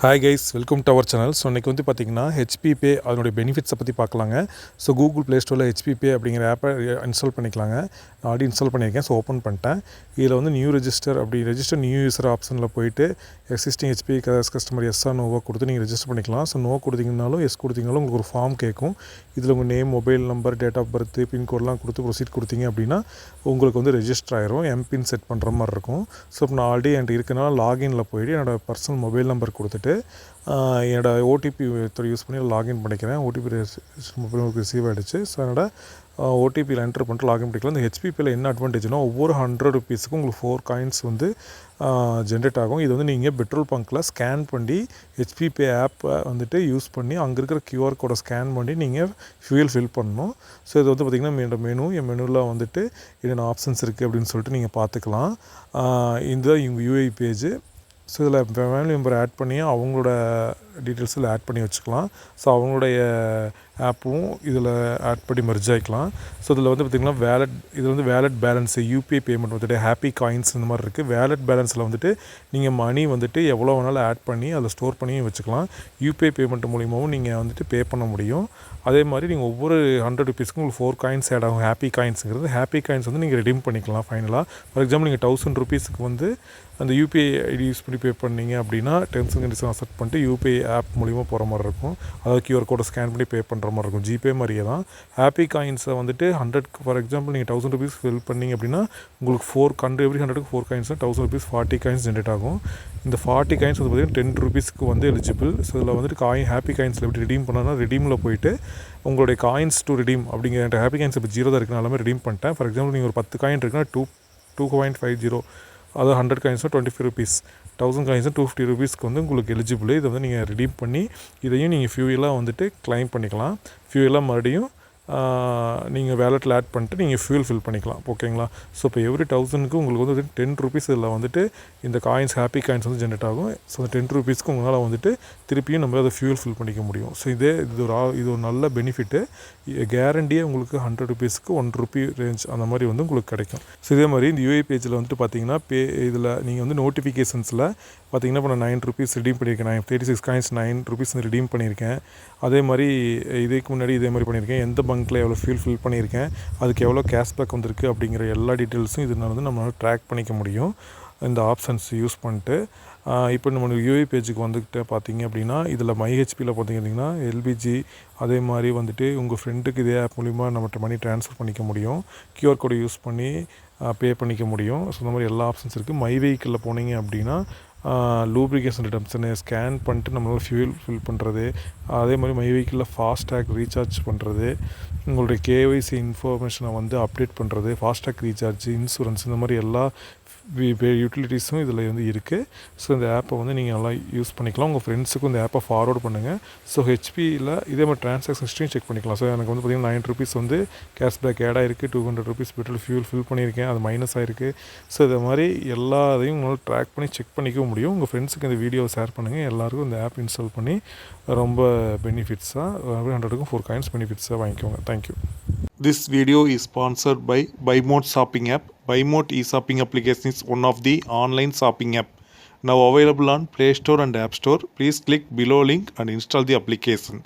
Hi guys, welcome to our channel. So இன்றைக்கி வந்து பார்த்திங்கன்னா ஹெச்பி பே அதனுடைய பெனிஃபிட்ஸை பற்றி பார்க்கலாங்க. ஸோ கூகுள் ப்ளே ஸ்டோரில் ஹெச்பி பே அப்படிங்கிற ஆப்பை இன்ஸ்டால் பண்ணிக்கலாங்க. நான் ஆல்ரெடி இன்ஸ்டால் பண்ணியிருக்கேன். ஸோ ஓப்பன் பண்ணிட்டேன். இதில் வந்து நியூ ரெஜிஸ்டர் நியூ யூசர் ஆப்ஷனில் போயிட்டு எக்ஸிஸ்டிங் ஹெச்பி கஸ்டமர் எஸ்ஸாக நோவாக கொடுத்து நீங்கள் ரெஜிஸ்டர் பண்ணிக்கலாம். ஸோ நோ கொடுத்தீங்கனாலும் எஸ் கொடுத்தீங்கனாலும் உங்களுக்கு ஒரு ஃபார்ம் கேட்கும். இதில் உங்கள் name, mobile number, date of birth, பின்கோடெலாம் கொடுத்து ப்ரொசீட் கொடுத்தீங்க அப்படின்னா உங்களுக்கு வந்து ரெஜிஸ்டர் ஆயிரும். எம்பின் செட் பண்ணுற மாதிரி இருக்கும். ஸோ இப்போ நான் ஆல்ரெடி என்கிட்ட இருக்கனால லாகினில் போயிட்டு என்னோடய பர்சனல் மொபைல் நம்பர் கொடுத்துட்டு என்னோடய ஓடிபி யூஸ் பண்ணி லாகின் பண்ணிக்கிறேன். ஓடிபி மொபைல் ரிசீவ் ஆகிடுச்சு. ஸோ என்னோடய ஓடிபியில் என்டர் பண்ணிட்டு லாகின் பண்ணிக்கலாம். இந்த ஹெச்பிபியில் என்ன அட்வான்டேஜ்னால் ஒவ்வொரு 100 ருபீஸுக்கும் உங்களுக்கு 4 காயின்ஸ் வந்து ஜென்ரேட் ஆகும். இது வந்து நீங்கள் பெட்ரோல் பங்க்கில் ஸ்கேன் பண்ணி ஹெச்பி பே ஆப்பை வந்துட்டு யூஸ் பண்ணி அங்கே இருக்கிற QR கோடை ஸ்கேன் பண்ணி நீங்கள் ஃபியூயல் ஃபில் பண்ணணும். ஸோ இது வந்து பார்த்திங்கன்னா என் மெனுவில் வந்துட்டு என்னென்ன ஆப்ஷன்ஸ் இருக்குது அப்படின்னு சொல்லிட்டு நீங்கள் பார்த்துக்கலாம். இந்த இவங்க யூஐ பேஜு. ஸோ இதில் ஃபேமிலி மெம்பர் ஆட் பண்ணி அவங்களோட டீட்டெயில்ஸில் ஆட் பண்ணி வச்சுக்கலாம். ஸோ அவங்களுடைய ஆப்பும் இதில் ஆட் பண்ணி மெர்ஜ் ஆகிக்கலாம். ஸோ இதில் வந்து பார்த்திங்கன்னா இது வந்து வேலட் பேலன்ஸு, யூபிஐ பேமெண்ட் வந்துட்டு ஹாப்பி காயின்ஸ் இந்த மாதிரி இருக்குது. வேலட் பேலன்ஸில் வந்துட்டு நீங்கள் மணி வந்துட்டு எவ்வளோ வேணாலும் ஆட் பண்ணி அதில் ஸ்டோர் பண்ணி வச்சுக்கலாம். யூபிஐ பேமெண்ட் மூலிமாவும் நீங்கள் வந்துட்டு பே பண்ண முடியும். அதே மாதிரி நீங்கள் ஒவ்வொரு 100 ருபீஸ்க்கும் உங்களுக்கு 4 காயின்ஸ் ஆட் ஆகும். ஹாப்பி காயின்ஸுங்கிறது ஹாப்பி காயின்ஸ் வந்து நீங்கள் ரெடீம் பண்ணிக்கலாம் ஃபைனலாக. ஃபார் எக்ஸாம்பிள் நீங்கள் 1000 ருபீஸுக்கு வந்து அந்த யூபிஐ ஐடி யூஸ் பண்ணி பே பண்ணீங்க அப்படின்னா டெர்ம்ஸ் அண்ட் கண்டிஷன் அக்செப்ட் பண்ணிட்டு யூபிஐ ஆப் மூலிமா போகிற மாதிரி இருக்கும். அதாவது QR கோடை ஸ்கேன் பண்ணி பே பண்ணுற மாதிரி இருக்கும். ஜிபே மாதிரியே தான். ஹாப்பி காயின்ஸை வந்துட்டு 100க்கு ஃபார் எக்ஸாம்பிள் நீங்கள் 1000 ருபீஸ் ஃபில் பண்ணிங்க அப்படின்னா உங்களுக்கு எவ்ரி 100க்கு 4 காயின்ஸ் 1000 ருபீஸ் 40 காயின்ஸ் ஜென்ரேட் ஆகும். இந்த 40 காயின்ஸ் வந்து பார்த்திங்கன்னா 10 ருபீஸ்க்கு வந்து எலிஜிபிள். ஸோ இதில் வந்துட்டு ஹாப்பி காயின்ஸில் எப்படி ரெடீம் பண்ணோன்னா ரெடீமில் போயிட்டு உங்களுடைய காயின்ஸ் டு ரெடீம் அப்படிங்கிற ஹாப்பி காயின்ஸ் இப்போ 0 தான் இருக்குது. எல்லாமே ரெடீம் பண்ணிட்டேன். ஃபார் எக்ஸாம்பிள் நீங்கள் ஒரு 10 காயின் இருக்குன்னா 2.50, அதாவது 100 காயின்ஸும் 25 ருபீஸ், 1000 காயின்ஸும் 250 ருபீஸ்க்கு வந்து உங்களுக்கு எலிஜிபிள். இதை வந்து நீங்கள் ரெடீம் பண்ணி இதையும் நீங்கள் ஃபியூயலாக வந்துட்டு கிளைம் பண்ணிக்கலாம். ஃபியூயலாக மறுபடியும் நீங்கள் வேலெட்டில் ஆட் பண்ணிட்டு நீங்கள் ஃபியூல் ஃபில் பண்ணிக்கலாம். ஓகேங்களா? ஸோ இப்போ எவ்ரி 1000க்கு உங்களுக்கு வந்து 10 ருபீஸ் இதில் வந்துட்டு இந்த காயின்ஸ் ஹாப்பி காயின்ஸ் வந்து ஜென்ரேட் ஆகும். ஸோ அந்த 10 ருபீஸ்க்கு உங்களால் வந்துட்டு திருப்பியும் நம்ம அதை ஃபியூல் ஃபில் பண்ணிக்க முடியும். ஸோ இது ஒரு நல்ல பெனிஃபிட்டு. கேரண்டியாக உங்களுக்கு 100 ருபீஸ்க்கு 1 ருபி ரேஞ்ச் அந்த மாதிரி வந்து உங்களுக்கு கிடைக்கும். ஸோ இதே மாதிரி இந்த யூஐ பேஜில் வந்துட்டு பார்த்தீங்கன்னா இதில் நீங்கள் வந்து நோட்டிஃபிகேஷன்ஸில் பார்த்தீங்கன்னா இப்போ நான் 9 ருபீஸ் ரிடீம் பண்ணியிருக்கேன். 36 காயின்ஸ் 9 ருபீஸ் ரிடீம் பண்ணியிருக்கேன். அதே மாதிரி இதுக்கு முன்னாடி இதே மாதிரி பண்ணியிருக்கேன். எந்த பங்க்கில் எவ்வளோ ஃபில் பண்ணியிருக்கேன், அதுக்கு எவ்வளோ கேஷ்பேக் வந்திருக்கு அப்படிங்கிற எல்லா டீட்டெயில்ஸும் இதனால் வந்து நம்மளால் ட்ராக் பண்ணிக்க முடியும் இந்த ஆப்ஷன்ஸ் யூஸ் பண்ணிட்டு. இப்போ நம்ம யூஐ பேஜுக்கு வந்துக்கிட்டு பார்த்தீங்க அப்படின்னா இதில் மைஹெச்பியில் பார்த்தீங்கன்னா எல்பிஜி, அதே மாதிரி வந்துட்டு உங்கள் ஃப்ரெண்டுக்கு இதே ஆப் மூலிமா நம்மகிட்ட மணி ட்ரான்ஸ்ஃபர் பண்ணிக்க முடியும். QR கோடை யூஸ் பண்ணி பே பண்ணிக்க முடியும். ஸோ இந்த மாதிரி எல்லா ஆப்ஷன்ஸ் இருக்குது. மை வெஹிக்கிளில் போனீங்க அப்படின்னா லூப்ரிகேஷன் ரிடம்ஷனு ஸ்கேன் பண்ணிட்டு நம்மளால் ஃபியூல் ஃபில் பண்ணுறது, அதே மாதிரி மை வெஹிக்கிளில் ஃபாஸ்டேக் ரீசார்ஜ் பண்ணுறது, உங்களுடைய கேஒய்சி இன்ஃபர்மேஷனை வந்து அப்டேட் பண்ணுறது, ஃபாஸ்டேக் ரீசார்ஜ், இன்சூரன்ஸ், இந்த மாதிரி எல்லா யூட்டிலிட்டிஸும் இதில் வந்து இருக்குது. ஸோ இந்த ஆப்பை வந்து நீங்கள் நல்லா யூஸ் பண்ணிக்கலாம். உங்கள் ஃப்ரெண்ட்ஸுக்கும் இந்த ஆப்பை ஃபார்வர்ட் பண்ணுங்கள். ஸோ ஹெச்பியில் இதே மாதிரி ட்ரான்சாக்ஷன் ஹிஸ்ட்ரியும் செக் பண்ணிக்கலாம். ஸோ எனக்கு வந்து பார்த்திங்கன்னா 9 ருபீஸ் வந்து கேஷ்பேக் ஆட் ஆகிருக்கு, 200 ருபீஸ் பெட்ரோல் ஃபியூல் ஃபில் பண்ணியிருக்கேன், அது மைனஸ் ஆகிருக்கு. ஸோ இதை மாதிரி எல்லாத்தையும் உங்களால் ட்ராக் பண்ணி செக் பண்ணிக்கவும் முடியும். உங்கள் ஃப்ரெண்ட்ஸுக்கு இந்த வீடியோவை ஷேர் பண்ணுங்கள். எல்லாருக்கும் இந்த ஆப் இன்ஸ்டால் பண்ணி ரொம்ப பெனிஃபிட்ஸாக 100க்கும் 4 காயின்ஸ் பெனிஃபிட்ஸாக வாங்கிக்கோங்க. Thank you. This video is sponsored by BuyMote shopping app. BuyMote e-shopping application is one of the online shopping app now available on Play Store and App Store. Please click below link and install the application.